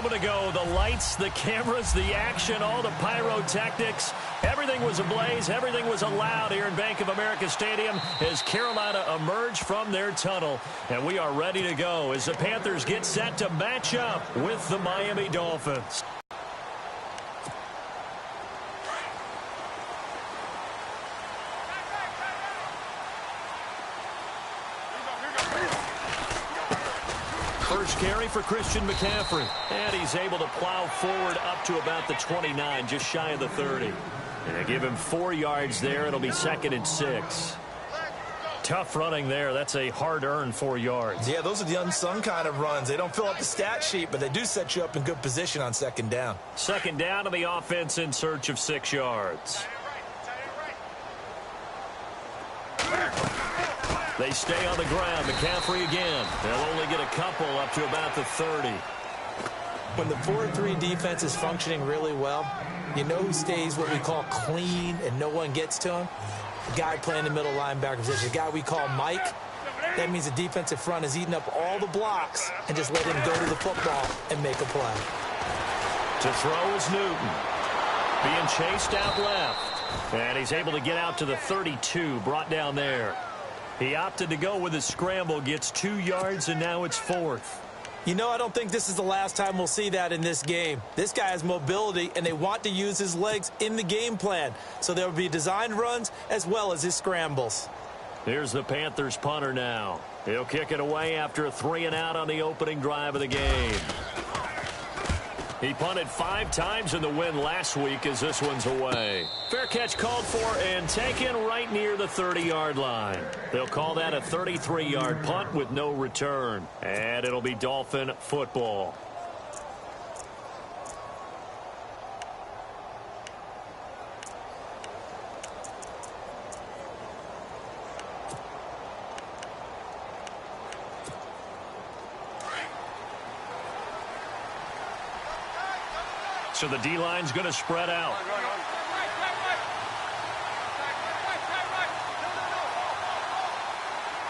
moment ago, the lights, the cameras, the action, all the pyrotechnics, everything was ablaze, everything was allowed here in Bank of America Stadium as Carolina emerged from their tunnel. And we are ready to go as the Panthers get set to match up with the Miami Dolphins. First carry for Christian McCaffrey. And he's able to plow forward up to about the 29, just shy of the 30. And they give him 4 yards there. It'll be 2nd and 6. Tough running there. That's a hard-earned 4 yards. Yeah, those are the unsung kind of runs. They don't fill up the stat sheet, but they do set you up in good position on 2nd down. 2nd down to the offense in search of 6 yards. They stay on the ground. McCaffrey again. They'll only get a couple up to about the 30. When the 4-3 defense is functioning really well, you know who stays what we call clean and no one gets to him? The guy playing the middle linebacker position, the guy we call Mike. That means the defensive front is eating up all the blocks and just let him go to the football and make a play. To throw is Newton. Being chased out left. And he's able to get out to the 32, brought down there. He opted to go with his scramble, gets 2 yards, and now it's 4th. You know, I don't think this is the last time we'll see that in this game. This guy has mobility, and they want to use his legs in the game plan. So there will be designed runs as well as his scrambles. Here's the Panthers punter now. He'll kick it away after a 3-and-out on the opening drive of the game. He punted 5 times in the win last week as this one's away. Fair catch called for and taken right near the 30-yard line. They'll call that a 33-yard punt with no return. And it'll be Dolphin football. So the D-line's going to spread out.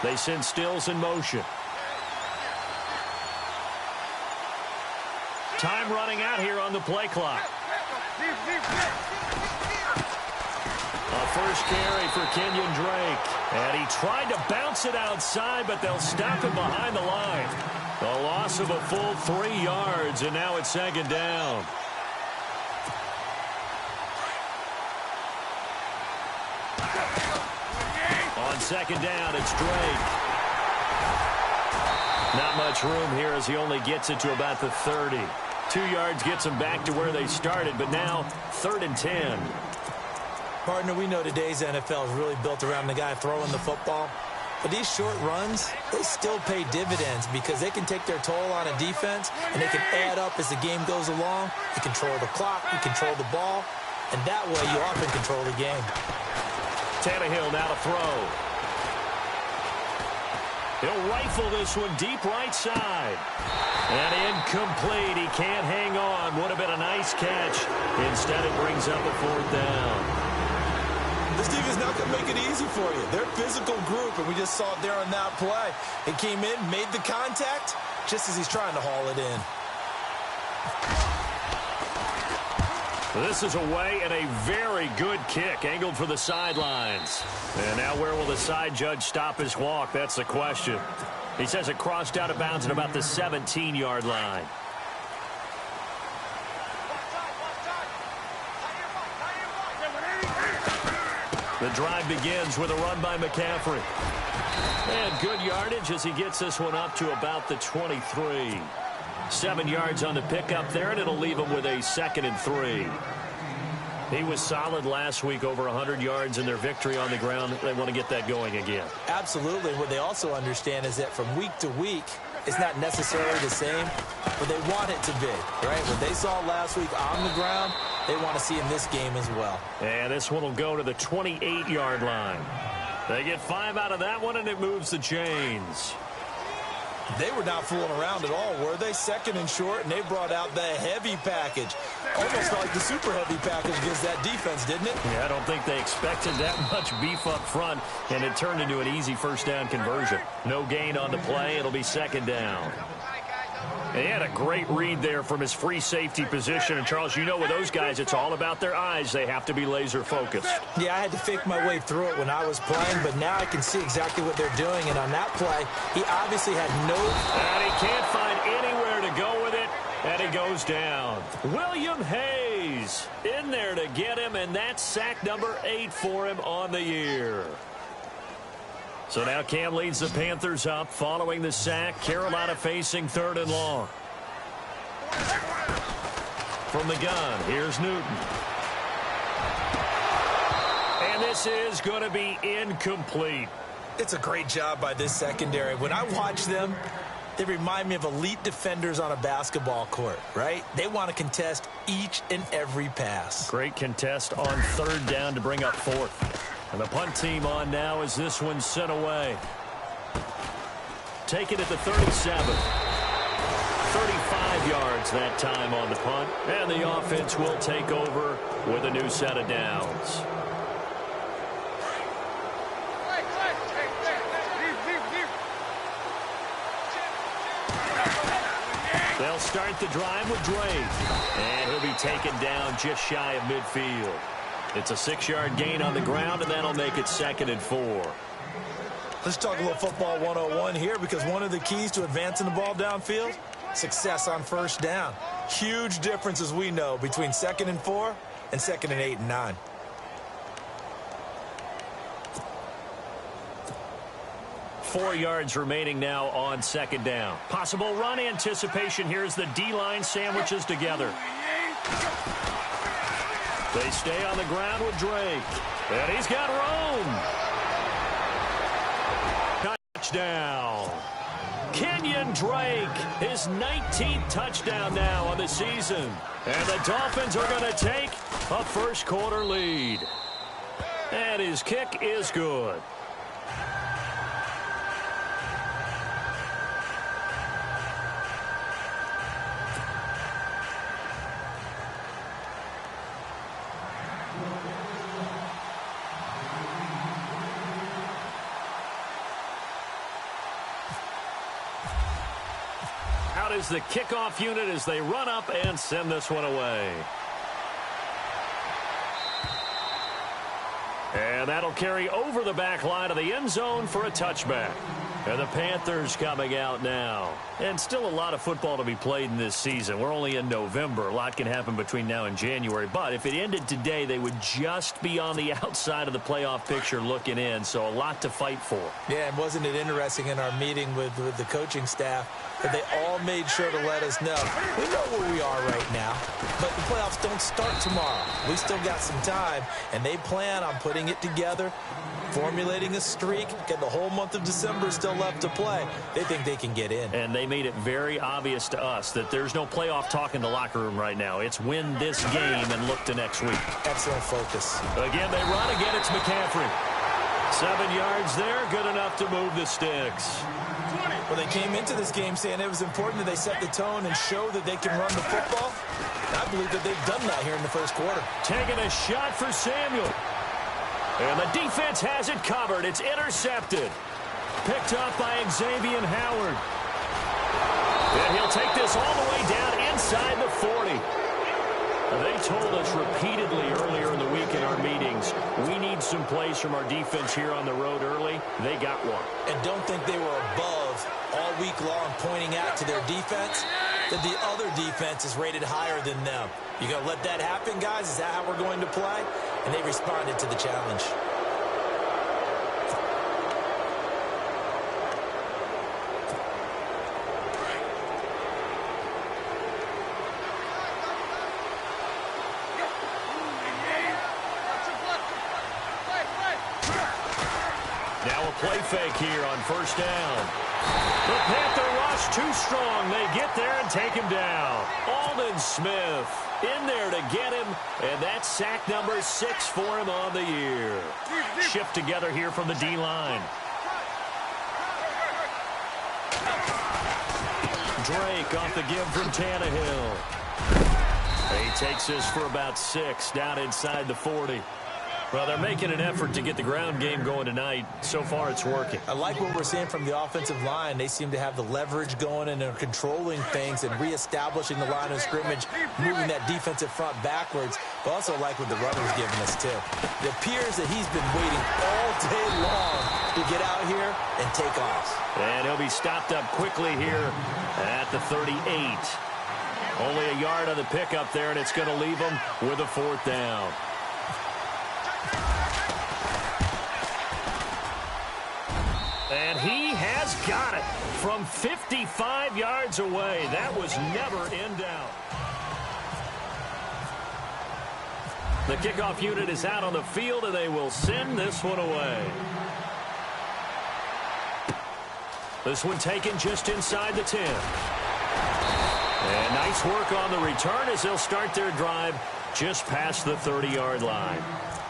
They send Stills in motion. Time running out here on the play clock. A first carry for Kenyon Drake. And he tried to bounce it outside, but they'll stop him behind the line. A loss of a full 3 yards, and now it's 2nd down. On 2nd down, it's Drake. Not much room here as he only gets it to about the 30. 2 yards gets him back to where they started, but now 3rd and 10. Partner, we know today's NFL is really built around the guy throwing the football. But these short runs, they still pay dividends because they can take their toll on a defense, and they can add up as the game goes along. You control the clock, you control the ball, and that way you often control the game. Tannehill now to throw. He'll rifle this one deep right side. And incomplete. He can't hang on. Would have been a nice catch. Instead, it brings up a 4th down. This defense is not going to make it easy for you. They're a physical group, and we just saw it there on that play. It came in, made the contact, just as he's trying to haul it in. This is away and a very good kick, angled for the sidelines. And now where will the side judge stop his walk? That's the question. He says it crossed out of bounds at about the 17-yard line. The drive begins with a run by McCaffrey. And good yardage as he gets this one up to about the 23. 7 yards on the pickup there, and it'll leave him with a 2nd and 3. He was solid last week, over 100 yards in their victory on the ground. They want to get that going again. Absolutely. What they also understand is that from week to week, it's not necessarily the same, but they want it to be, right? What they saw last week on the ground, they want to see in this game as well. And this one will go to the 28-yard line. They get 5 out of that one, and it moves the chains. They were not fooling around at all, were they? 2nd and short, and they brought out the heavy package. Almost like the super heavy package against that defense, didn't it? Yeah, I don't think they expected that much beef up front, and it turned into an easy 1st down conversion. No gain on the play. It'll be 2nd down. He had a great read there from his free safety position. And, Charles, you know with those guys, it's all about their eyes. They have to be laser focused. Yeah, I had to fake my way through it when I was playing, but now I can see exactly what they're doing. And on that play, he obviously had no... And he can't find anywhere to go with it, and he goes down. William Hayes in there to get him, and that's sack number 8 for him on the year. So now Cam leads the Panthers up following the sack. Carolina facing 3rd and long. From the gun, here's Newton. And this is going to be incomplete. It's a great job by this secondary. When I watch them, they remind me of elite defenders on a basketball court, right? They want to contest each and every pass. Great contest on 3rd down to bring up 4th. And the punt team on now as this one's sent away. Take it at the 37. 35 yards that time on the punt. And the offense will take over with a new set of downs. They'll start the drive with Drake. And he'll be taken down just shy of midfield. It's a 6-yard gain on the ground, and that'll make it 2nd and 4. Let's talk a little football 101 here, because one of the keys to advancing the ball downfield, success on 1st down. Huge difference, as we know, between 2nd and 4 and 2nd and 8 and 9. Four yards remaining now on 2nd down. Possible run anticipation here as the D-line sandwiches together. They stay on the ground with Drake. And he's got room. Touchdown. Kenyon Drake, his 19th touchdown now on the season. And the Dolphins are going to take a 1st quarter lead. And his kick is good. Out is the kickoff unit as they run up and send this one away. And that'll carry over the back line of the end zone for a touchback. And the Panthers coming out now. And still a lot of football to be played in this season. We're only in November. A lot can happen between now and January. But if it ended today, they would just be on the outside of the playoff picture looking in. So a lot to fight for. Yeah, and wasn't it interesting in our meeting with the coaching staff that they all made sure to let us know. We know where we are right now, but the playoffs don't start tomorrow. We still got some time, and they plan on putting it together, formulating a streak, get the whole month of December still left to play. They think they can get in. And they made it very obvious to us that there's no playoff talk in the locker room right now. It's win this game and look to next week. Excellent focus. Again, they run. Again, it's McCaffrey. 7 yards there, good enough to move the sticks. Well, they came into this game saying it was important that they set the tone and show that they can run the football. I believe that they've done that here in the 1st quarter. Taking a shot for Samuel. And the defense has it covered. It's intercepted. Picked up by Xavier Howard. And he'll take this all the way down inside the 40. They told us repeatedly earlier in the week in our meetings, we need some plays from our defense here on the road early. They got one. And don't think they were above all week long pointing out to their defense that the other defense is rated higher than them. You going to let that happen, guys? Is that how we're going to play? And they responded to the challenge. Now a play fake here on 1st down. The Panther rush too strong. They get there and take him down. Aldon Smith in there to get him, and that's sack number 6 for him on the year. Shift together here from the D-line. Drake off the give from Tannehill. He takes this for about 6 down inside the 40. Well, they're making an effort to get the ground game going tonight. So far, it's working. I like what we're seeing from the offensive line. They seem to have the leverage going, and they're controlling things and reestablishing the line of scrimmage, moving that defensive front backwards. But also like what the runner's giving us, too. It appears that he's been waiting all day long to get out here and take off. And he'll be stopped up quickly here at the 38. Only a yard on the pickup there, and it's going to leave him with a 4th down. And he has got it from 55 yards away. That was never in doubt. The kickoff unit is out on the field, and they will send this one away. This one taken just inside the 10. And nice work on the return as they'll start their drive just past the 30-yard line.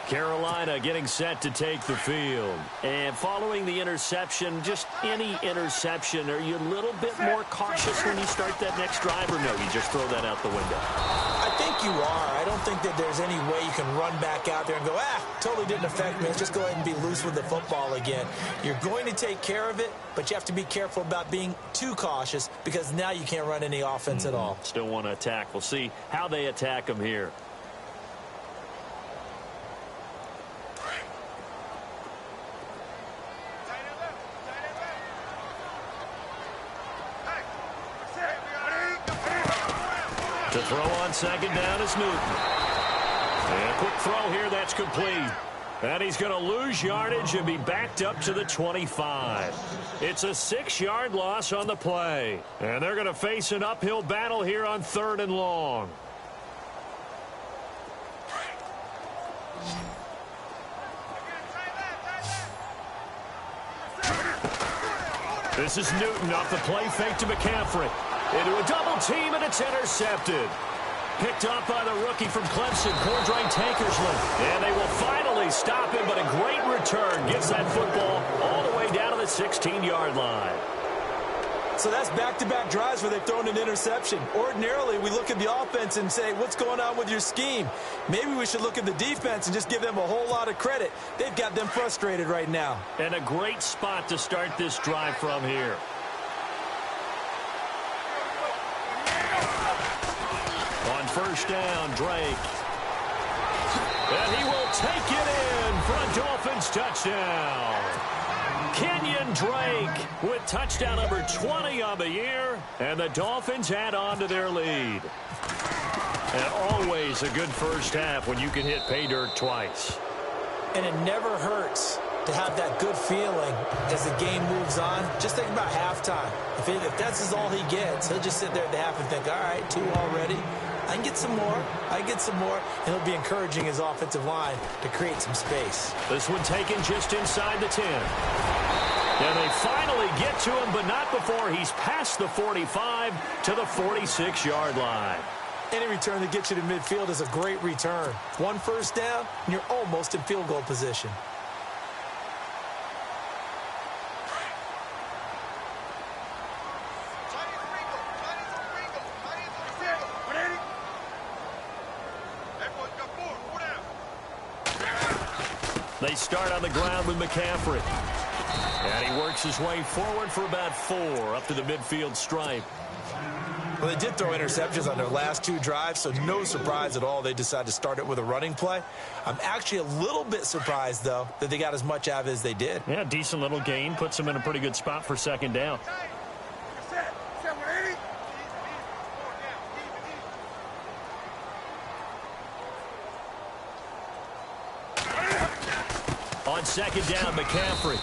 Carolina getting set to take the field. And following the interception, just any interception, are you a little bit more cautious when you start that next drive, or no, you just throw that out the window? I think you are. I don't think that there's any way you can run back out there and go, totally didn't affect me. Let's just go ahead and be loose with the football again. You're going to take care of it, but you have to be careful about being too cautious because now you can't run any offense at all. Still want to attack. We'll see how they attack them here. To throw on second down is Newton. And a quick throw here, that's complete. And he's going to lose yardage and be backed up to the 25. It's a 6-yard loss on the play. And they're going to face an uphill battle here on 3rd and long. This is Newton off the play fake to McCaffrey. Into a double team, and it's intercepted. Picked up by the rookie from Clemson, Cordray Tankersley. And they will finally stop him, but a great return gets that football all the way down to the 16-yard line. So that's back-to-back drives where they've thrown an interception. Ordinarily, we look at the offense and say, what's going on with your scheme? Maybe we should look at the defense and just give them a whole lot of credit. They've got them frustrated right now. And a great spot to start this drive from here. On 1st down, Drake. And he will take it in for a Dolphins touchdown. Kenyon Drake with touchdown number 20 on the year. And the Dolphins add on to their lead. And always a good first half when you can hit pay dirt twice. And it never hurts to have that good feeling as the game moves on. Just think about halftime. If that's all he gets, he'll just sit there at the half and think, all right, 2 already. I can get some more. I can get some more. And he'll be encouraging his offensive line to create some space. This one taken just inside the 10. And they finally get to him, but not before he's past the 45 to the 46-yard line. Any return that gets you to midfield is a great return. 1 first down, and you're almost in field goal position. They start on the ground with McCaffrey. And he works his way forward for about 4 up to the midfield stripe. Well, they did throw interceptions on their last 2 drives, so no surprise at all they decided to start it with a running play. I'm actually a little bit surprised, though, that they got as much out of it as they did. Yeah, decent little gain. Puts them in a pretty good spot for 2nd down. On 2nd down, McCaffrey.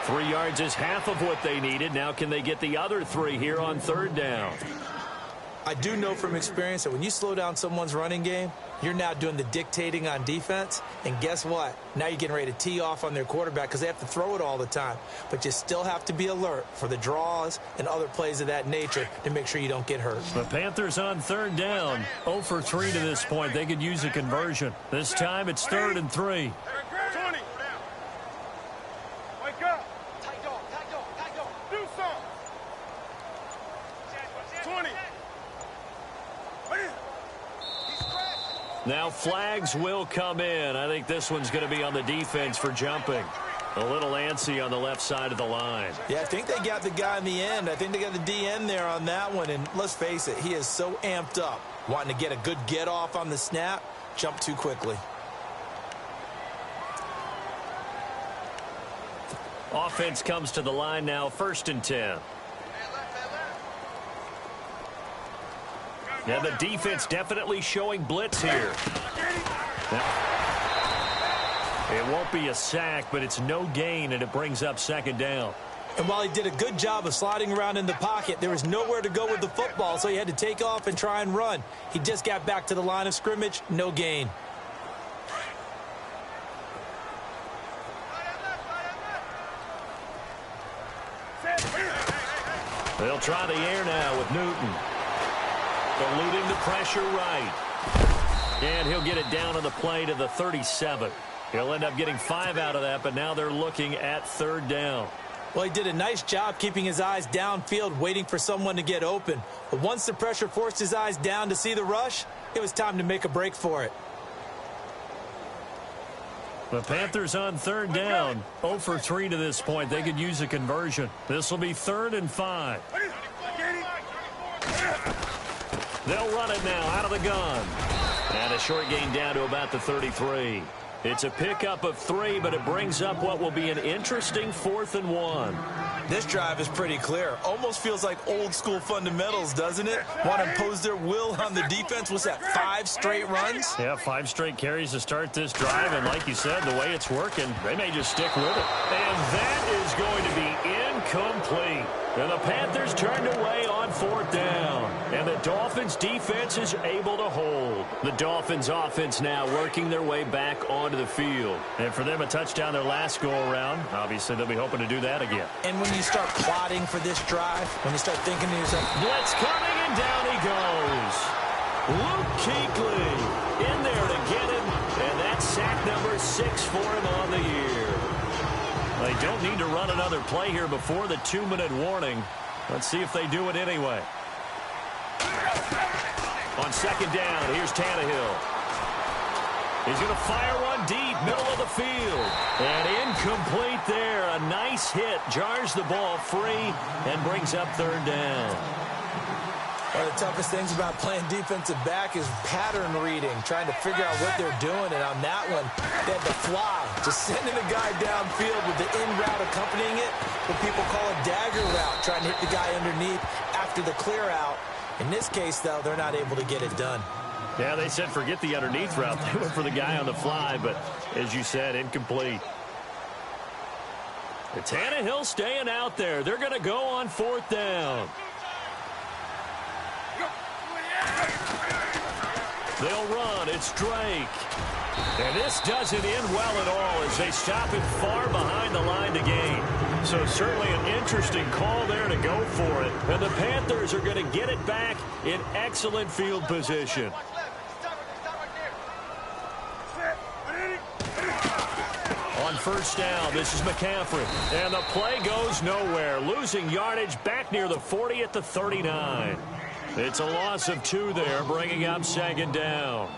3 yards is half of what they needed. Now can they get the other 3 here on 3rd down? I do know from experience that when you slow down someone's running game, you're now doing the dictating on defense. And guess what? Now you're getting ready to tee off on their quarterback because they have to throw it all the time. But you still have to be alert for the draws and other plays of that nature to make sure you don't get hurt. The Panthers on 3rd down. 0 for 3 to this point. They could use a conversion. This time it's 3rd and 3. Now flags will come in. I think this one's going to be on the defense for jumping. A little antsy on the left side of the line. Yeah, I think they got the guy in the end. I think they got the DN there on that one. And let's face it, he is so amped up, wanting to get a good get off on the snap, jump too quickly. Offense comes to the line now, 1st and 10. Yeah, the defense definitely showing blitz here. It won't be a sack, but it's no gain, and it brings up 2nd down. And while he did a good job of sliding around in the pocket, there was nowhere to go with the football, so he had to take off and try and run. He just got back to the line of scrimmage, no gain. They'll try the air now with Newton. Eluding the pressure right. And he'll get it down on the play to the 37. He'll end up getting 5 out of that, but now they're looking at 3rd down. Well, he did a nice job keeping his eyes downfield, waiting for someone to get open. But once the pressure forced his eyes down to see the rush, it was time to make a break for it. The Panthers on 3rd down. 0 for 3 to this point. They could use a conversion. This will be 3rd and 5. They'll run it now out of the gun. And a short gain down to about the 33. It's a pickup of 3, but it brings up what will be an interesting 4th and 1. This drive is pretty clear. Almost feels like old school fundamentals, doesn't it? Want to impose their will on the defense. What's that, 5 straight runs? Yeah, 5 straight carries to start this drive. And like you said, the way it's working, they may just stick with it. And that is going to be incomplete. And the Panthers turned away on 4th down. And the Dolphins defense is able to hold. The Dolphins offense now working their way back onto the field. And for them, a touchdown their last go-around. Obviously, they'll be hoping to do that again. And when you start plotting for this drive, when you start thinking to yourself, blitz coming, and down he goes. Luke Kuechly in there to get him. And that's sack number 6 for him on the year. They don't need to run another play here before the 2-minute warning. Let's see if they do it anyway. On 2nd down, here's Tannehill. He's going to fire one deep, middle of the field. And incomplete there. A nice hit. Jars the ball free and brings up 3rd down. One of the toughest things about playing defensive back is pattern reading, trying to figure out what they're doing. And on that one, they had to fly, just sending the guy downfield with the in route accompanying it, what people call a dagger route, trying to hit the guy underneath after the clear out. In this case, though, they're not able to get it done. Yeah, they said forget the underneath route. They went for the guy on the fly, but as you said, incomplete. The Tannehill staying out there. They're going to go on 4th down. They'll run. It's Drake. And this doesn't end well at all as they stop him far behind the line to gain. So certainly an interesting call there to go for it. And the Panthers are going to get it back in excellent field position. On 1st down, this is McCaffrey. And the play goes nowhere. Losing yardage back near the 40 at the 39. It's a loss of 2 there, bringing up 2nd down.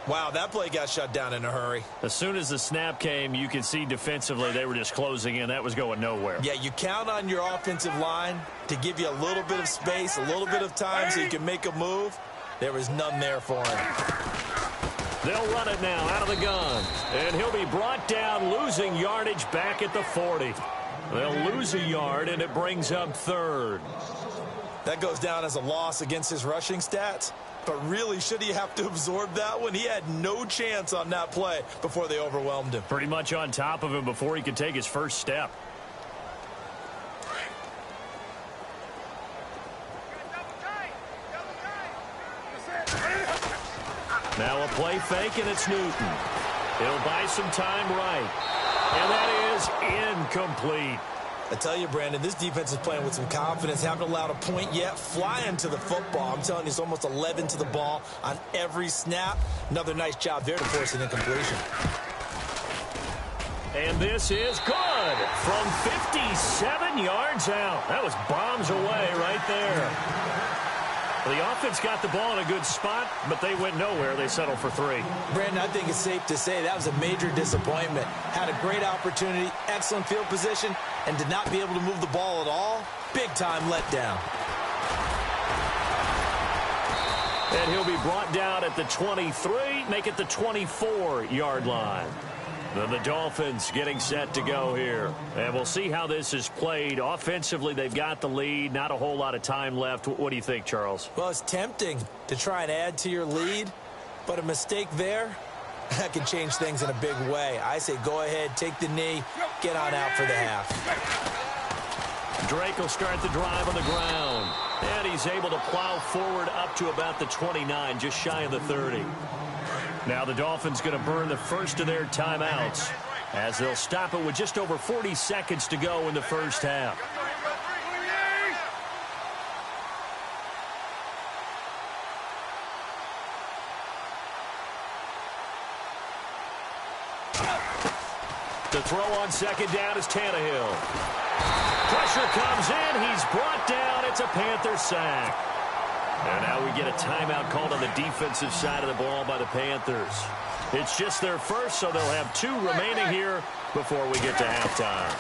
Wow, that play got shut down in a hurry. As soon as the snap came, you could see defensively they were just closing in. That was going nowhere. Yeah, you count on your offensive line to give you a little bit of space, a little bit of time so you can make a move. There was none there for him. They'll run it now out of the gun. And he'll be brought down, losing yardage back at the 40. They'll lose a yard, and it brings up 3rd. That goes down as a loss against his rushing stats. But really, should he have to absorb that one? He had no chance on that play before they overwhelmed him. Pretty much on top of him before he could take his first step. Now a play fake, and it's Newton. He'll buy some time right. And that is incomplete. I tell you, Brandon, this defense is playing with some confidence. Haven't allowed a point yet. Flying to the football. I'm telling you, it's almost 11 to the ball on every snap. Another nice job there to force an incompletion. And this is good from 57 yards out. That was bombs away right there. The offense got the ball in a good spot, but they went nowhere. They settled for 3. Brandon, I think it's safe to say that was a major disappointment. Had a great opportunity, excellent field position, and did not be able to move the ball at all. Big-time letdown. And he'll be brought down at the 23, make it the 24-yard line. Then the Dolphins getting set to go here. And we'll see how this is played. Offensively, they've got the lead. Not a whole lot of time left. What do you think, Charles? Well, it's tempting to try and add to your lead, but a mistake there, that can change things in a big way. I say go ahead, take the knee, get on out for the half. Drake will start the drive on the ground. And he's able to plow forward up to about the 29, just shy of the 30. Now the Dolphins going to burn the first of their timeouts as they'll stop it with just over 40 seconds to go in the first half. The throw on second down is Tannehill. Pressure comes in. He's brought down. It's a Panther sack. And now we get a timeout called on the defensive side of the ball by the Panthers. It's just their first, so they'll have 2 remaining here before we get to halftime.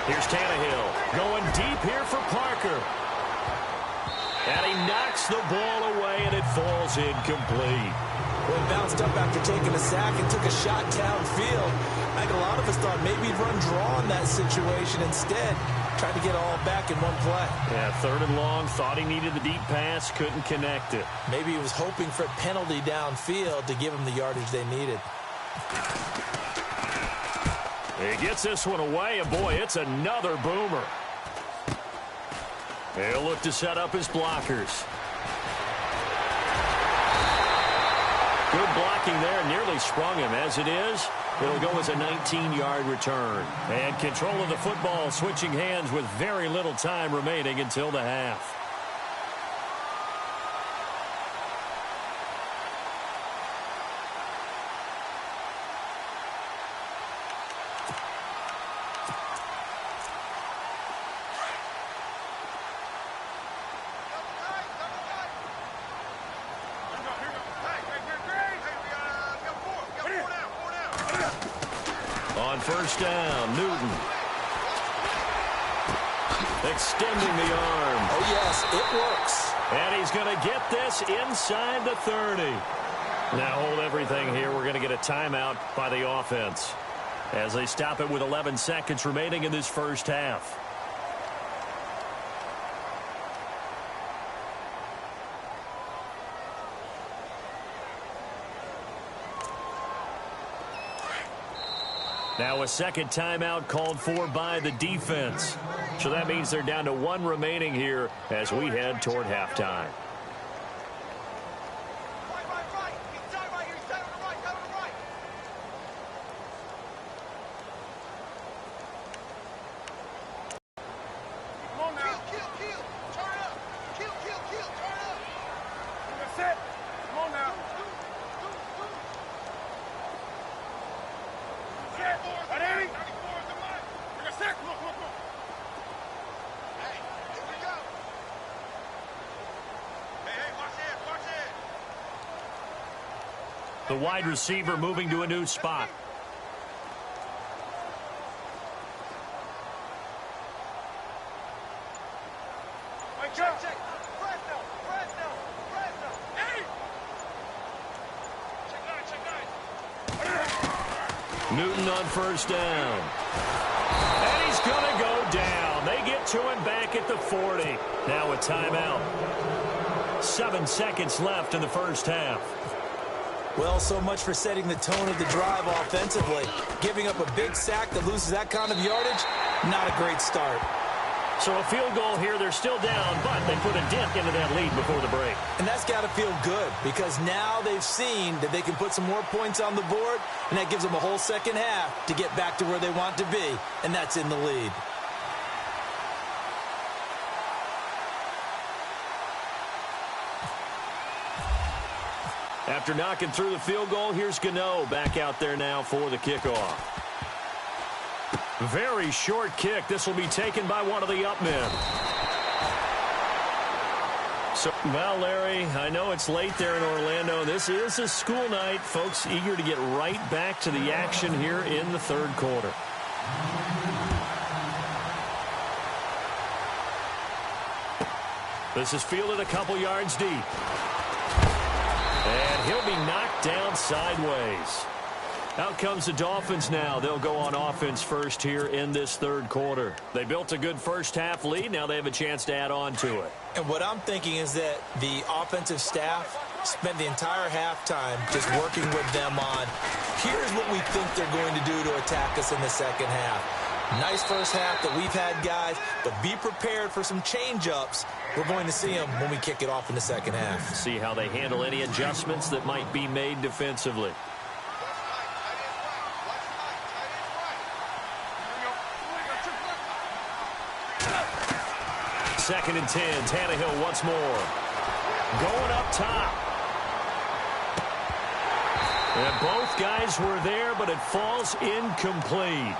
Here's Tannehill going deep here for Parker. And he knocks the ball away, and it falls incomplete. Well, he bounced up after taking a sack and took a shot downfield. I think a lot of us thought maybe he'd run draw in that situation instead. Tried to get all back in one play. Yeah, 3rd and long. Thought he needed the deep pass. Couldn't connect it. Maybe he was hoping for a penalty downfield to give him the yardage they needed. He gets this one away, and boy, it's another boomer. He'll look to set up his blockers. Good blocking there, nearly sprung him. As it is, it'll go as a 19-yard return. And control of the football switching hands with very little time remaining until the half. On first down, Newton. Extending the arm. Oh, yes, it works. And he's going to get this inside the 30. Now hold everything here. We're going to get a timeout by the offense as they stop it with 11 seconds remaining in this first half. Now a second timeout called for by the defense. So that means they're down to 1 remaining here as we head toward halftime. The wide receiver moving to a new spot. Newton on first down. And he's going to go down. They get to him back at the 40. Now a timeout. 7 seconds left in the first half. Well, so much for setting the tone of the drive offensively. Giving up a big sack that loses that kind of yardage, not a great start. So a field goal here, they're still down, but they put a dent into that lead before the break. And that's got to feel good because now they've seen that they can put some more points on the board, and that gives them a whole second half to get back to where they want to be, and that's in the lead. After knocking through the field goal, here's Gano back out there now for the kickoff. Very short kick. This will be taken by one of the up men. Well, Larry, I know it's late there in Orlando. This is a school night. Folks eager to get right back to the action here in the third quarter. This is fielded a couple yards deep. And he'll be knocked down sideways. Out comes the Dolphins now. They'll go on offense first here in this third quarter. They built a good first-half lead. Now they have a chance to add on to it. And what I'm thinking is that the offensive staff spent the entire halftime just working with them on, here's what we think they're going to do to attack us in the second half. Nice first half that we've had, guys, but be prepared for some change-ups. We're going to see them when we kick it off in the second half. See how they handle any adjustments that might be made defensively. Second and 10. Tannehill once more. Going up top. And both guys were there, but it falls incomplete.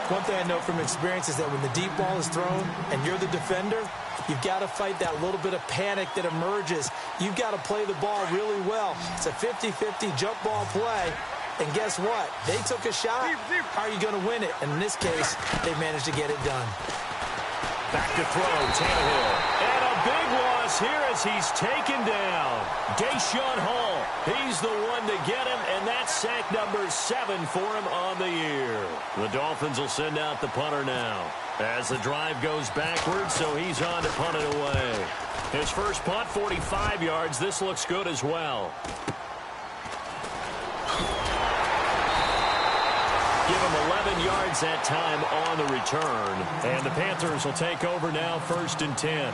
One thing I know from experience is that when the deep ball is thrown and you're the defender, you've got to fight that little bit of panic that emerges. You've got to play the ball really well. It's a 50-50 jump ball play. And guess what? They took a shot. How are you going to win it? And in this case, they managed to get it done. Back to throw, Tannehill. And a big loss here as he's taken down. Deshaun Hall, he's the one to get him, and that's sack number 7 for him on the year. The Dolphins will send out the punter now. As the drive goes backwards, so he's on to punt it away. His first punt, 45 yards. This looks good as well. Give him 11 yards that time on the return. And the Panthers will take over now, 1st and 10.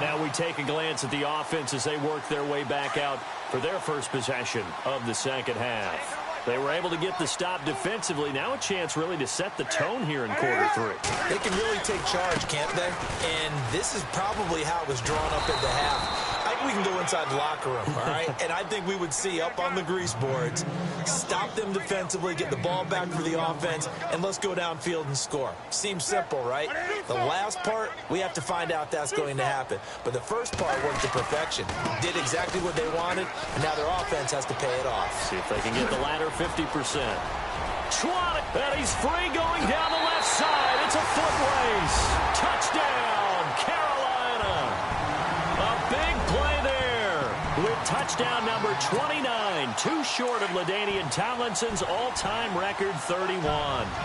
Now we take a glance at the offense as they work their way back out for their first possession of the second half. They were able to get the stop defensively. Now a chance really to set the tone here in quarter 3. They can really take charge, can't they? And this is probably how it was drawn up at the half. I think we can go inside the locker room, all right? And I think we would see up on the grease boards, stop them defensively, get the ball back for the offense, and let's go downfield and score. Seems simple, right? The last part, we have to find out that's going to happen. But the first part worked to perfection. Did exactly what they wanted, and now their offense has to pay it off. See if they can get the latter 50%. Trot it, and he's free going down the left side. It's a foot race. Touchdown, Carolina. A big play there with touchdown number 29, too short of LaDainian Tomlinson's all-time record 31.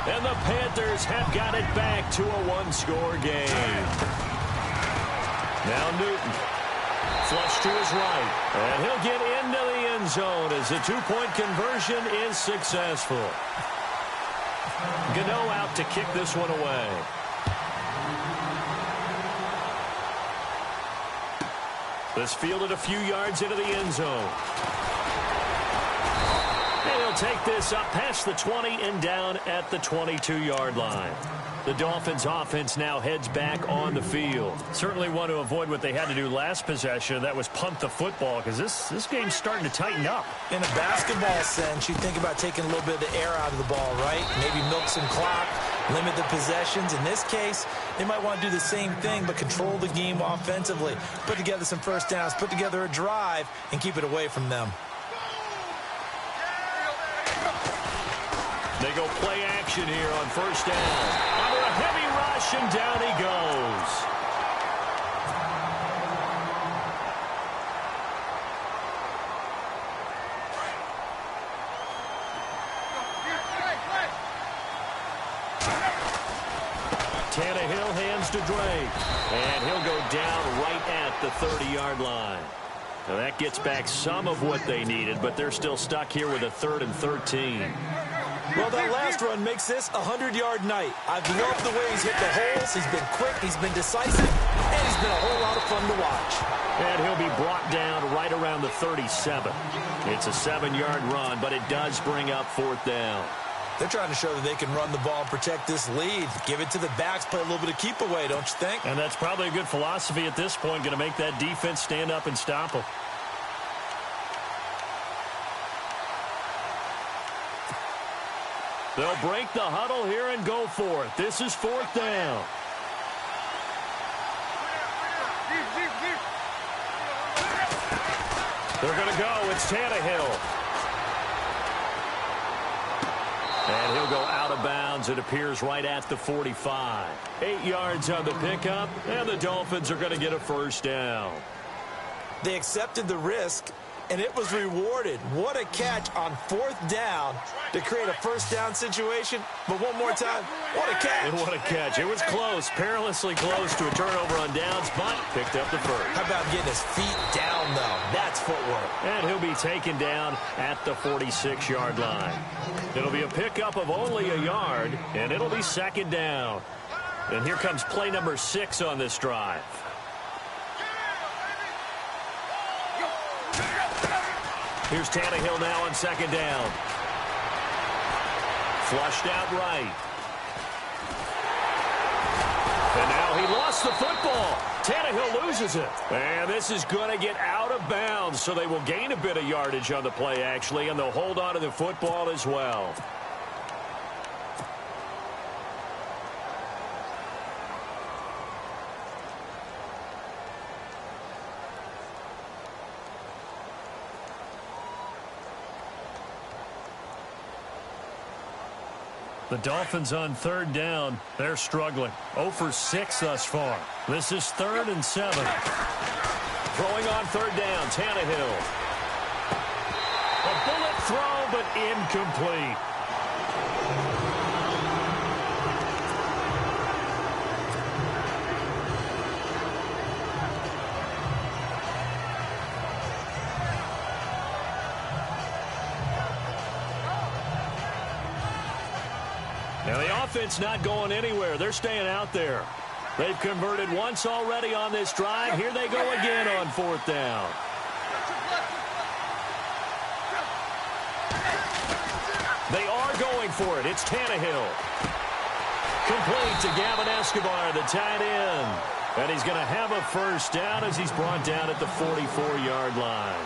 And the Panthers have got it back to a one-score game. Now Newton. Flush to his right. And he'll get into the end zone as the two-point conversion is successful. Gano out to kick this one away. This fielded a few yards into the end zone. And he'll take this up past the 20 and down at the 22-yard line. The Dolphins' offense now heads back on the field. Certainly want to avoid what they had to do last possession. That was punt the football, because this game's starting to tighten up. In a basketball sense, you think about taking a little bit of the air out of the ball, right? Maybe milk some clock, limit the possessions. In this case, they might want to do the same thing, but control the game offensively. Put together some first downs, put together a drive, and keep it away from them. They go play action here on first down. Under a heavy rush, and down he goes. Tannehill hands to Drake. And he'll go down right at the 30-yard line. Now that gets back some of what they needed, but they're still stuck here with a 3rd and 13. Well, that last run makes this a 100-yard night. I've loved the way he's hit the holes. He's been quick, he's been decisive, and he's been a whole lot of fun to watch. And he'll be brought down right around the 37. It's a 7-yard run, but it does bring up 4th down. They're trying to show that they can run the ball and protect this lead. Give it to the backs, play a little bit of keep away, don't you think? And that's probably a good philosophy at this point, going to make that defense stand up and stop them. They'll break the huddle here and go for it. This is 4th down. They're going to go. It's Tannehill. And he'll go out of bounds. It appears right at the 45. 8 yards on the pickup, and the Dolphins are going to get a first down. They accepted the risk, and it was rewarded. What a catch on 4th down to create a first down situation. But one more time, what a catch. And what a catch. It was close, perilously close to a turnover on downs, but picked up the first. How about getting his feet down, though? That's footwork. And he'll be taken down at the 46-yard line. It'll be a pickup of only a yard, and it'll be 2nd down. And here comes play number 6 on this drive. Here's Tannehill now on 2nd down. Flushed out right. And now he lost the football. Tannehill loses it. And this is going to get out of bounds, so they will gain a bit of yardage on the play, actually, and they'll hold on to the football as well. The Dolphins on 3rd down. They're struggling. 0 for 6 thus far. This is 3rd and 7. Throwing on 3rd down, Tannehill. A bullet throw, but incomplete. Now, the offense not going anywhere. They're staying out there. They've converted once already on this drive. Here they go again on 4th down. They are going for it. It's Tannehill. Complete to Gavin Escobar, the tight end. And he's going to have a first down as he's brought down at the 44-yard line.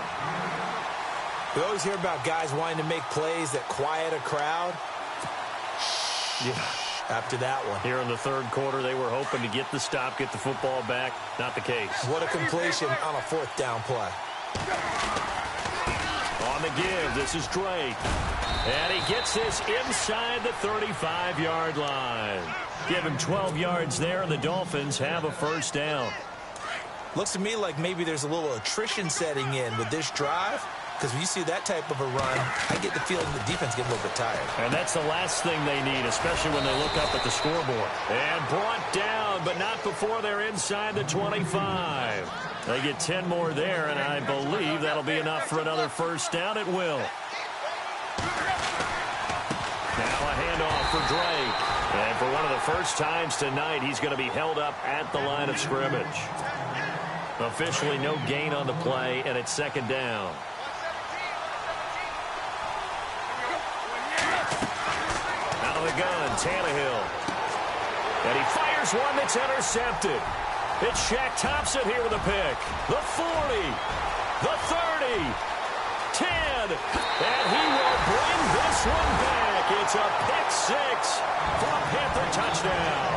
We always hear about guys wanting to make plays that quiet a crowd. Yeah, after that one. Here in the 3rd quarter, they were hoping to get the stop, get the football back. Not the case. What a completion on a 4th down play. On the give, this is Drake. And he gets this inside the 35-yard line. Give him 12 yards there, and the Dolphins have a first down. Looks to me like maybe there's a little attrition setting in with this drive. Because when you see that type of a run, I get the feeling the defense gets a little bit tired. And that's the last thing they need, especially when they look up at the scoreboard. And brought down, but not before they're inside the 25. They get 10 more there, and I believe that'll be enough for another first down. It will. Now a handoff for Drake. And for one of the first times tonight, he's going to be held up at the line of scrimmage. Officially no gain on the play, and it's 2nd down. Gun, Tannehill. And he fires one that's intercepted. It's Shaq Thompson here with a pick. The 40, the 30, 10, and he will bring this one back. It's a pick 6 for a Panther touchdown.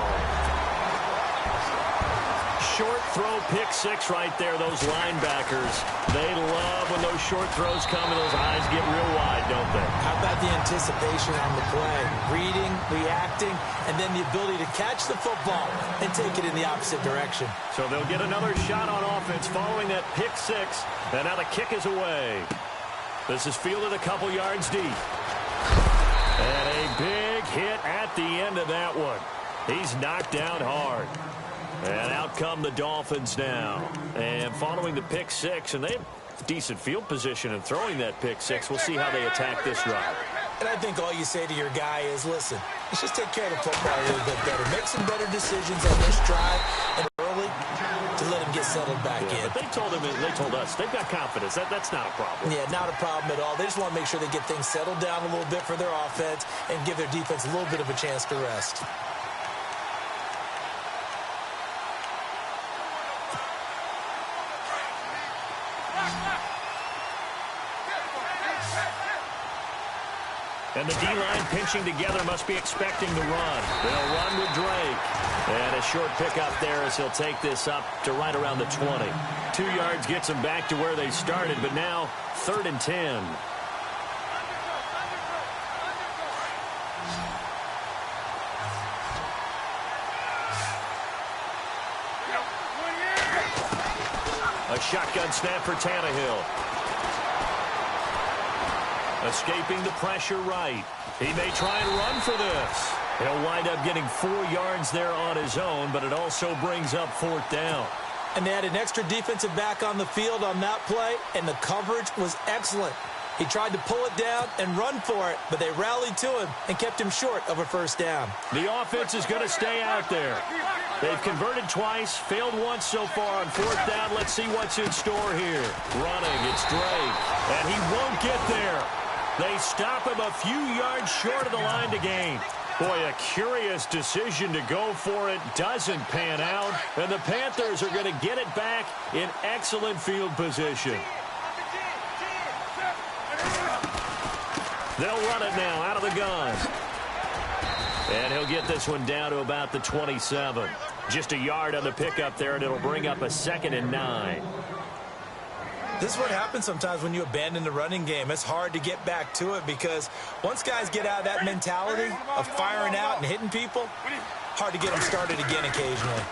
Short throw, pick 6 right there. Those linebackers, they love when those short throws come and those eyes get real wide, don't they? How about the anticipation on the play? Reading, reacting, and then the ability to catch the football and take it in the opposite direction. So they'll get another shot on offense following that pick 6, and now the kick is away. This is fielded a couple yards deep. And a big hit at the end of that one. He's knocked down hard. And out come the Dolphins now. And following the pick 6, and they have decent field position in throwing that pick 6. We'll see how they attack this drive. And I think all you say to your guy is, listen, let's just take care of the football a little bit better. Make some better decisions on this drive and early to let him get settled back in. But they told us, they've got confidence. That's not a problem. Yeah, not a problem at all. They just want to make sure they get things settled down a little bit for their offense and give their defense a little bit of a chance to rest. And the D-line pinching together must be expecting the run. They'll run with Drake. And a short pickup there as he'll take this up to right around the 20. 2 yards gets them back to where they started, but now 3rd and 10. A shotgun snap for Tannehill. Escaping the pressure right. He may try and run for this. He'll wind up getting 4 yards there on his own, but it also brings up 4th down. And they had an extra defensive back on the field on that play, and the coverage was excellent. He tried to pull it down and run for it, but they rallied to him and kept him short of a 1st down. The offense is going to stay out there. They've converted twice, failed once so far on 4th down. Let's see what's in store here. Running, it's Drake, and he won't get there. They stop him a few yards short of the line to gain. Boy, a curious decision to go for it. Doesn't pan out, and the Panthers are going to get it back in excellent field position. They'll run it now out of the gun. And he'll get this one down to about the 27. Just a yard on the pickup there, and it'll bring up a 2nd and 9. This is what happens sometimes when you abandon the running game. It's hard to get back to it because once guys get out of that mentality of firing out and hitting people, hard to get them started again occasionally.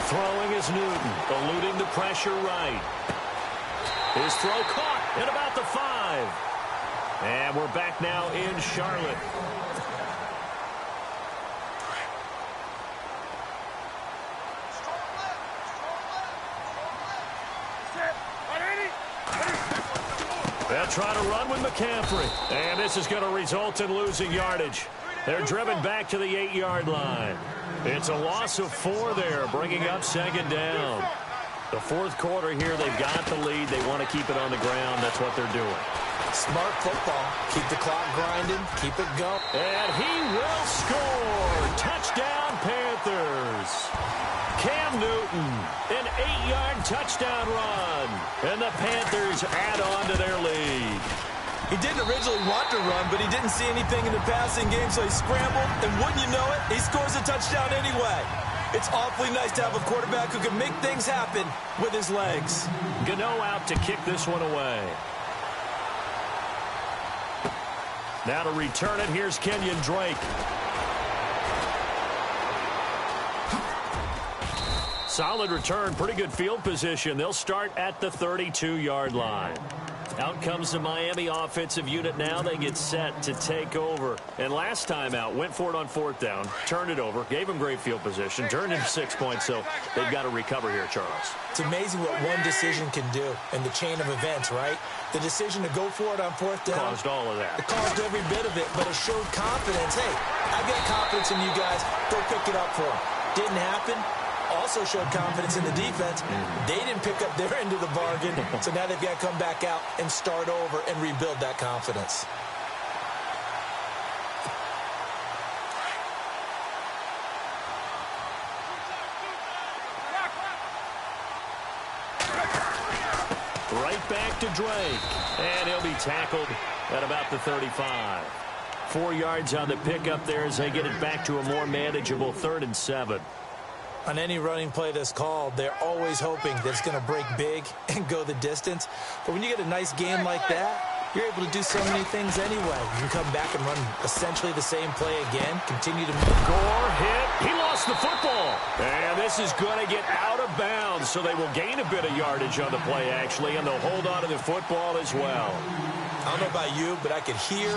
Throwing is Newton, eluding the pressure right. His throw caught at about the 5. And we're back now in Charlotte. They'll try to run with McCaffrey. And this is going to result in losing yardage. They're driven back to the 8-yard line. It's a loss of 4 there, bringing up 2nd down. The 4th quarter here, they've got the lead. They want to keep it on the ground. That's what they're doing. Smart football. Keep the clock grinding. Keep it going. And he will score. Touchdown, Panthers. Cam Newton, an 8-yard touchdown run. And the Panthers add on to their lead. He didn't originally want to run, but he didn't see anything in the passing game, so he scrambled. And wouldn't you know it, he scores a touchdown anyway. It's awfully nice to have a quarterback who can make things happen with his legs. Gano out to kick this one away. Now to return it, here's Kenyon Drake. Solid return, pretty good field position. They'll start at the 32-yard line. Out comes the Miami offensive unit now. They get set to take over. And last time out, went for it on 4th down, turned it over, gave them great field position, turned into 6 points, so they've got to recover here, Charles. It's amazing what one decision can do in the chain of events, right? The decision to go for it on 4th down. Caused all of that. It caused every bit of it, but it showed confidence. Hey, I've got confidence in you guys. Go pick it up for them. Didn't happen. Also showed confidence in the defense. They didn't pick up their end of the bargain, so now they've got to come back out and start over and rebuild that confidence. Right back to Drake, and he'll be tackled at about the 35. 4 yards on the pickup there as they get it back to a more manageable 3rd and 7. On any running play that's called, they're always hoping that it's going to break big and go the distance. But when you get a nice game like that, you're able to do so many things anyway. You can come back and run essentially the same play again, continue to move. Gore hit. He lost the football. And this is going to get out of bounds, so they will gain a bit of yardage on the play, actually, and they'll hold on to the football as well. I don't know about you, but I could hear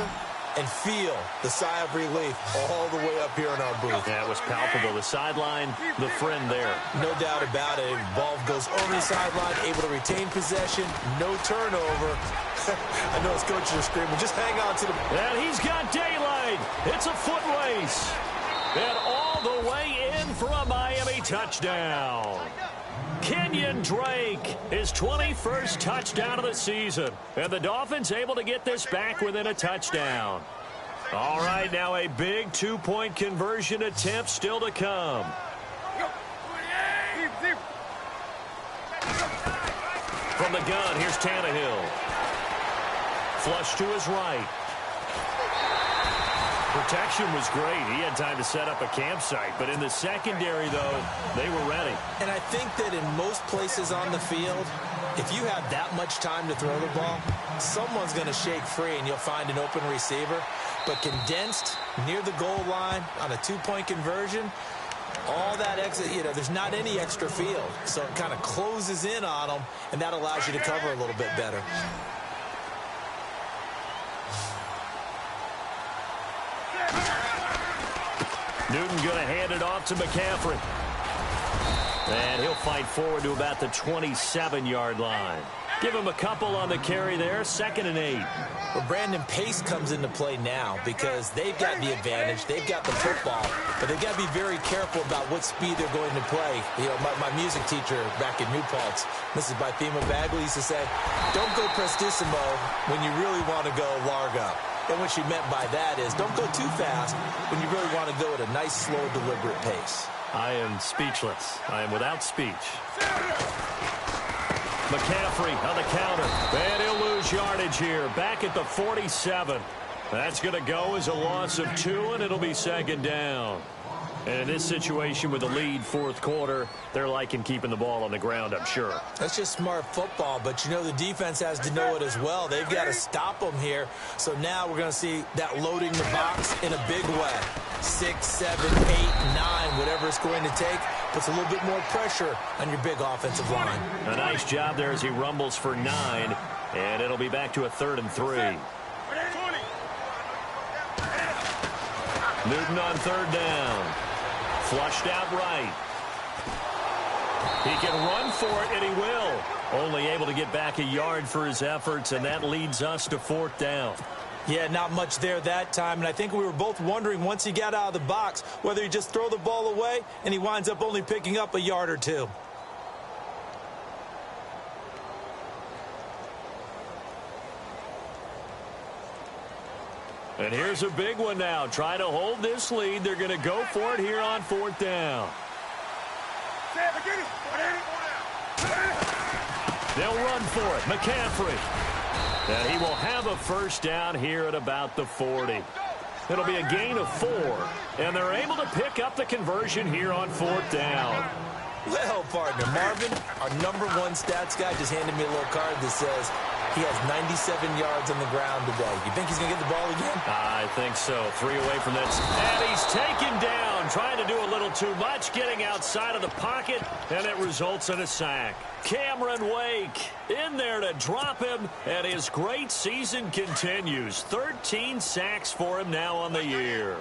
and feel the sigh of relief all the way up here in our booth. That was palpable. The sideline, the friend there. No doubt about it. Ball goes over the sideline, able to retain possession, no turnover. I know his coaches are screaming, just hang on to the... And he's got daylight. It's a foot race. And all the way in for a Miami touchdown. Kenyon Drake, his 21st touchdown of the season. And the Dolphins able to get this back within a touchdown. All right, now a big 2-point conversion attempt still to come. From the gun, here's Tannehill. Flush to his right. Protection was great. He had time to set up a campsite. But in the secondary, though, they were ready. And I think that in most places on the field, if you have that much time to throw the ball, someone's going to shake free and you'll find an open receiver. But condensed near the goal line on a two-point conversion, all that extra, there's not any extra field. So it kind of closes in on them, and that allows you to cover a little bit better. Newton going to hand it off to McCaffrey. And he'll fight forward to about the 27-yard line. Give him a couple on the carry there, 2nd and 8. Well, Brandon, pace comes into play now because they've got the advantage. They've got the football, but they've got to be very careful about what speed they're going to play. My music teacher back in New Paltz, Mrs. Bythema Bagley, used to say, don't go prestissimo when you really want to go largo. And what she meant by that is don't go too fast when you really want to go at a nice, slow, deliberate pace. I am speechless. I am without speech. McCaffrey on the counter. And he'll lose yardage here. Back at the 47. That's going to go as a loss of 2, and it'll be 2nd down. And in this situation with the lead 4th quarter, they're liking keeping the ball on the ground, I'm sure. That's just smart football, but the defense has to know it as well. They've got to stop them here. So now we're going to see that loading the box in a big way. 6, 7, 8, 9, whatever it's going to take, puts a little bit more pressure on your big offensive line. A nice job there as he rumbles for 9, and it'll be back to a 3rd and 3. Newton on 3rd down. Flushed out right. He can run for it, and he will. Only able to get back a yard for his efforts, and that leads us to 4th down. Yeah, not much there that time, and I think we were both wondering once he got out of the box whether he just throw the ball away, and he winds up only picking up a yard or 2. And here's a big one now. Trying to hold this lead. They're going to go for it here on 4th down. They'll run for it. McCaffrey. And he will have a 1st down here at about the 40. It'll be a gain of 4. And they're able to pick up the conversion here on 4th down. Well, partner, Marvin, our #1 stats guy, just handed me a little card that says he has 97 yards on the ground today. You think he's going to get the ball again? I think so. 3 away from that. And he's taken down, trying to do a little too much, getting outside of the pocket, and it results in a sack. Cameron Wake in there to drop him, and his great season continues. 13 sacks for him now on the year.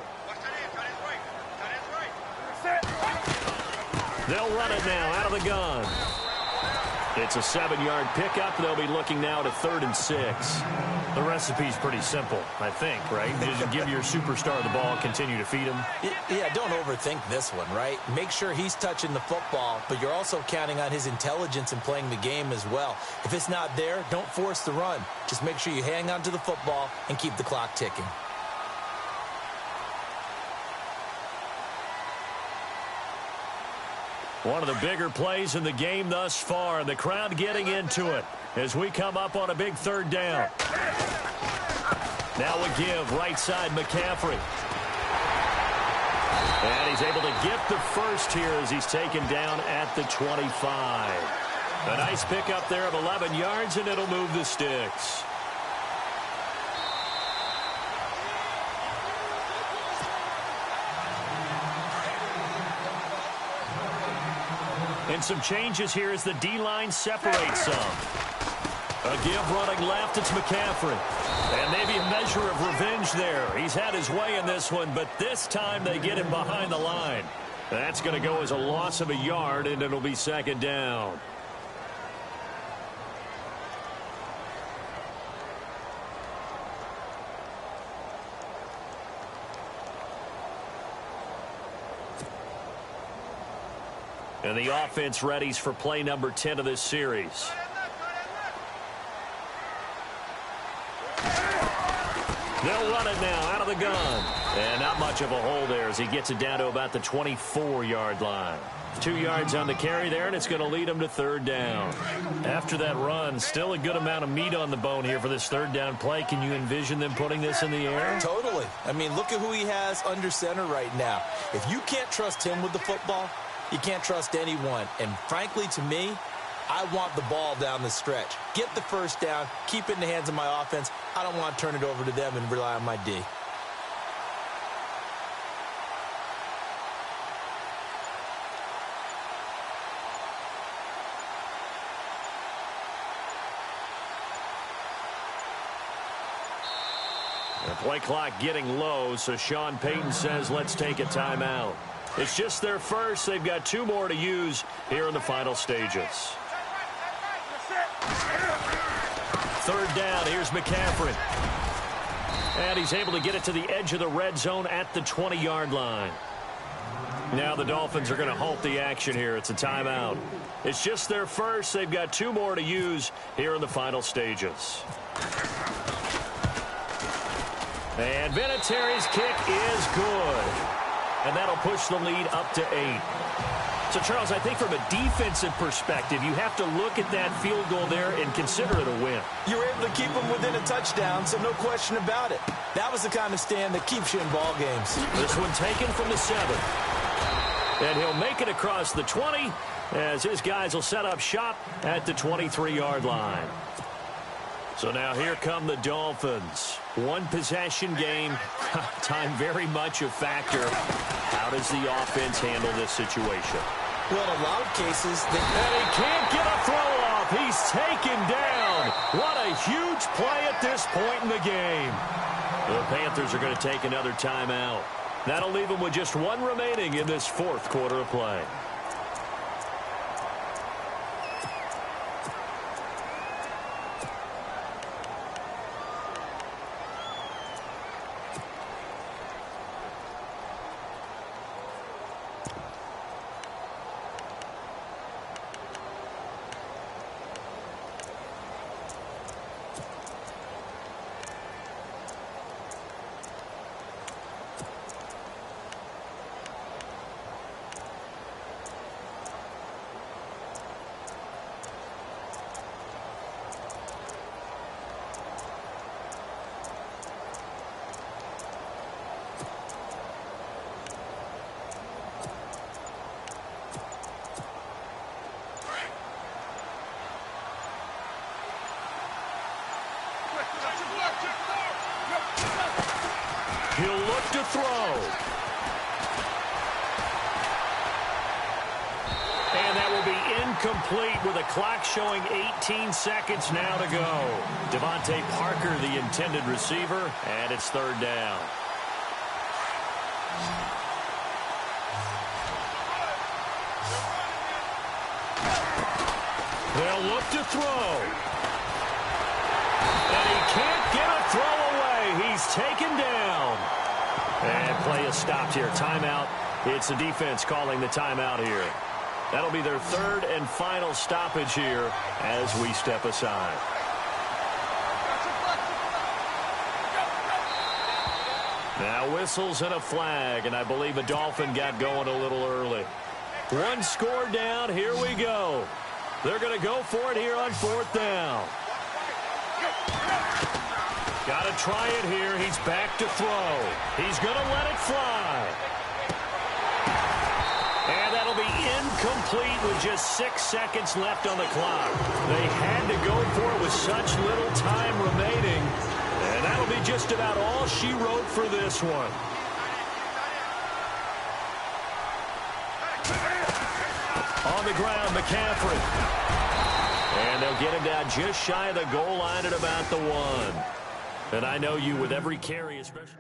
They'll run it now out of the gun. It's a 7-yard pickup. They'll be looking now to 3rd and 6. The recipe's pretty simple, I think, right? Just give your superstar the ball, continue to feed him. Yeah, don't overthink this one, right? Make sure he's touching the football, but you're also counting on his intelligence in playing the game as well. If it's not there, don't force the run. Just make sure you hang on to the football and keep the clock ticking. One of the bigger plays in the game thus far, and the crowd getting into it as we come up on a big 3rd down. Now a give, right side McCaffrey. And he's able to get the 1st here as he's taken down at the 25. A nice pickup there of 11 yards, and it'll move the sticks. And some changes here as the D-line separates some. A give running left, it's McCaffrey. And maybe a measure of revenge there. He's had his way in this one, but this time they get him behind the line. That's going to go as a loss of a yard, and it'll be 2nd down. And the offense readies for play number 10 of this series. They'll run it now out of the gun. And not much of a hole there as he gets it down to about the 24-yard line. 2 yards on the carry there, and it's going to lead him to third down. After that run, still a good amount of meat on the bone here for this third down play. Can you envision them putting this in the air? Totally. I mean, look at who he has under center right now. If you can't trust him with the football, you can't trust anyone. And frankly, to me, I want the ball down the stretch. Get the first down, keep it in the hands of my offense. I don't want to turn it over to them and rely on my D. The play clock getting low, so Sean Payton says let's take a timeout. It's just their first. They've got 2 more to use here in the final stages. Third down, here's McCaffrey. And he's able to get it to the edge of the red zone at the 20-yard line. Now the Dolphins are going to halt the action here. It's a timeout. It's just their first. They've got 2 more to use here in the final stages. And Vinatieri's kick is good. And that'll push the lead up to 8. So, Charles, I think from a defensive perspective, you have to look at that field goal there and consider it a win. You were able to keep them within a touchdown, so no question about it. That was the kind of stand that keeps you in ball games. This one taken from the 7. And he'll make it across the 20 as his guys will set up shop at the 23-yard line. So now here come the Dolphins. 1 possession game. Time very much a factor. How does the offense handle this situation? Well, in a lot of cases, and he can't get a throw off. He's taken down. What a huge play at this point in the game. The Panthers are going to take another timeout. That'll leave them with just 1 remaining in this 4th quarter of play. He'll look to throw. And that will be incomplete with a clock showing 18 seconds now to go. Devontae Parker, the intended receiver, and it's third down. They'll look to throw. And he can't get a throw away. He's taken down. And play is stopped here. Timeout. It's the defense calling the timeout here. That'll be their 3rd and final stoppage here as we step aside. Now whistles and a flag, and I believe a Dolphin got going a little early. 1 score down. Here we go. They're going to go for it here on 4th down. Got to try it here. He's back to throw. He's going to let it fly. And that'll be incomplete with just 6 seconds left on the clock. They had to go for it with such little time remaining. And that'll be just about all she wrote for this one. On the ground, McCaffrey. And they'll get him down just shy of the goal line at about the 1. And I know you with every carry, especially...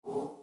you